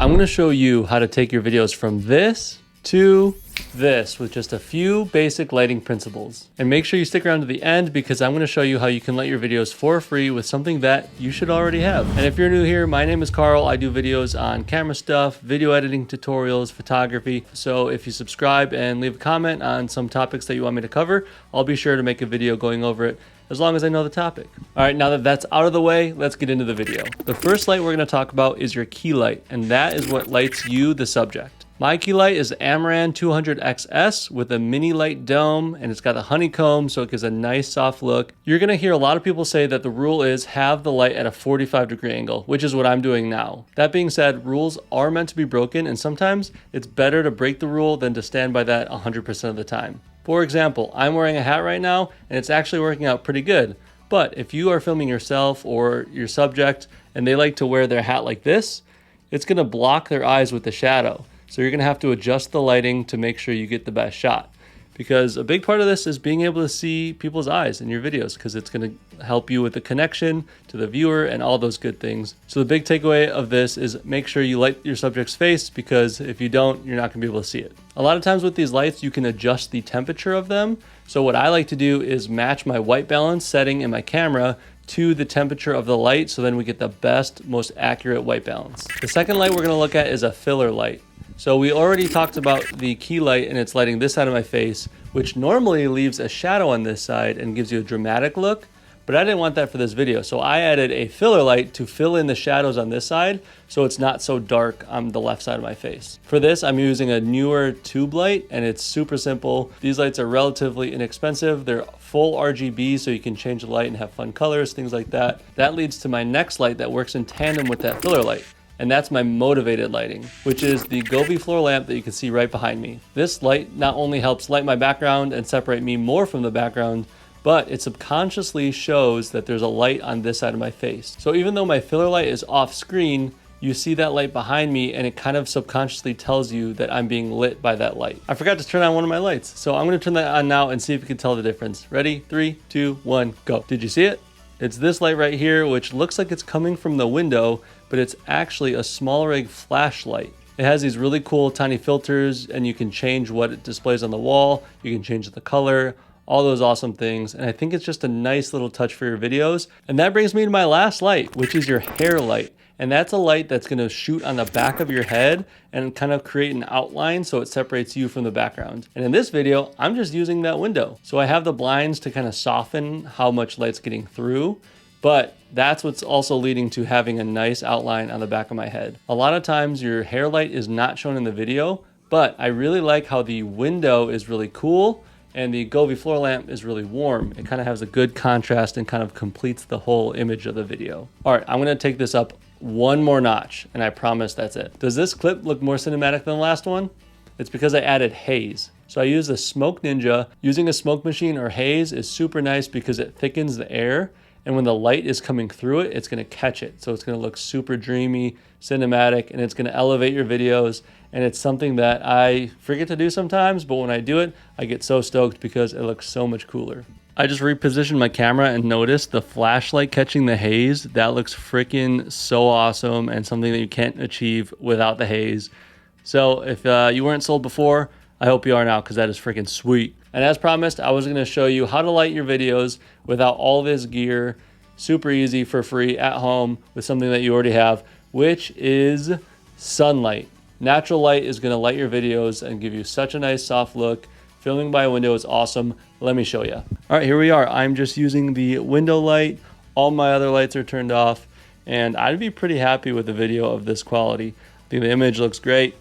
I'm going to show you how to take your videos from this to this with just a few basic lighting principles. And make sure you stick around to the end because I'm going to show you how you can light your videos for free with something that you should already have. And if you're new here, my name is Carl. I do videos on camera stuff, video editing tutorials, photography. So if you subscribe and leave a comment on some topics that you want me to cover, I'll be sure to make a video going over it as long as I know the topic. All right, now that that's out of the way, let's get into the video. The first light we're going to talk about is your key light, and that is what lights you, the subject. My key light is Amaran 200XS with a mini light dome, and it's got a honeycomb, so it gives a nice soft look. You're gonna hear a lot of people say that the rule is have the light at a 45-degree angle, which is what I'm doing now. That being said, rules are meant to be broken, and sometimes it's better to break the rule than to stand by that 100% of the time. For example, I'm wearing a hat right now, and it's actually working out pretty good. But if you are filming yourself or your subject, and they like to wear their hat like this, it's gonna block their eyes with the shadow. So you're gonna have to adjust the lighting to make sure you get the best shot. Because a big part of this is being able to see people's eyes in your videos, because it's gonna help you with the connection to the viewer and all those good things. So the big takeaway of this is make sure you light your subject's face, because if you don't, you're not gonna be able to see it. A lot of times with these lights, you can adjust the temperature of them. So what I like to do is match my white balance setting in my camera to the temperature of the light, so then we get the best, most accurate white balance. The second light we're gonna look at is a filler light. So we already talked about the key light, and it's lighting this side of my face, which normally leaves a shadow on this side and gives you a dramatic look, but I didn't want that for this video. So I added a filler light to fill in the shadows on this side so it's not so dark on the left side of my face. For this, I'm using a Neewer tube light, and it's super simple. These lights are relatively inexpensive. They're full RGB, so you can change the light and have fun colors, things like that. That leads to my next light that works in tandem with that filler light. And that's my motivated lighting, which is the Govee floor lamp that you can see right behind me. This light not only helps light my background and separate me more from the background, but it subconsciously shows that there's a light on this side of my face. So even though my filler light is off screen, you see that light behind me, and it kind of subconsciously tells you that I'm being lit by that light. I forgot to turn on one of my lights, so I'm gonna turn that on now and see if you can tell the difference. Ready? 3, 2, 1, go. Did you see it? It's this light right here, which looks like it's coming from the window, but it's actually a small rig flashlight. It has these really cool tiny filters, and you can change what it displays on the wall. You can change the color, all those awesome things. And I think it's just a nice little touch for your videos. And that brings me to my last light, which is your hair light. And that's a light that's gonna shoot on the back of your head and kind of create an outline so it separates you from the background. And in this video, I'm just using that window. So I have the blinds to kind of soften how much light's getting through, but that's what's also leading to having a nice outline on the back of my head. A lot of times your hair light is not shown in the video, but I really like how the window is really cool and the Govee floor lamp is really warm. It kind of has a good contrast and kind of completes the whole image of the video. All right, I'm gonna take this up one more notch, and I promise that's it. Does this clip look more cinematic than the last one? It's because I added haze. So I use the Smoke Ninja. Using a smoke machine or haze is super nice because it thickens the air, and when the light is coming through it, it's gonna catch it. So it's gonna look super dreamy, cinematic, and it's gonna elevate your videos. And it's something that I forget to do sometimes, but when I do it, I get so stoked because it looks so much cooler. I just repositioned my camera and noticed the flashlight catching the haze. That looks freaking so awesome, and something that you can't achieve without the haze. So if you weren't sold before, I hope you are now, because that is freaking sweet. And as promised, I was gonna show you how to light your videos without all this gear, super easy for free at home with something that you already have, which is sunlight. Natural light is gonna light your videos and give you such a nice soft look. Filming by a window is awesome. Let me show you. All right, here we are. I'm just using the window light. All my other lights are turned off, and I'd be pretty happy with a video of this quality. I think the image looks great,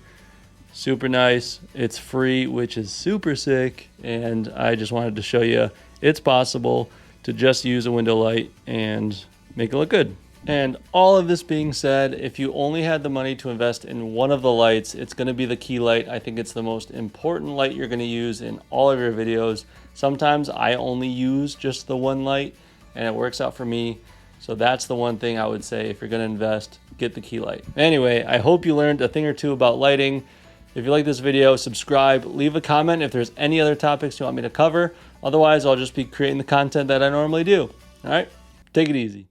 super nice. It's free, which is super sick, and I just wanted to show you it's possible to just use a window light and make it look good. And all of this being said, if you only had the money to invest in one of the lights, it's going to be the key light. I think it's the most important light you're going to use in all of your videos. Sometimes I only use just the one light, and it works out for me. So that's the one thing I would say, if you're going to invest, get the key light. Anyway, I hope you learned a thing or two about lighting. If you like this video, subscribe, leave a comment if there's any other topics you want me to cover. Otherwise, I'll just be creating the content that I normally do. All right, take it easy.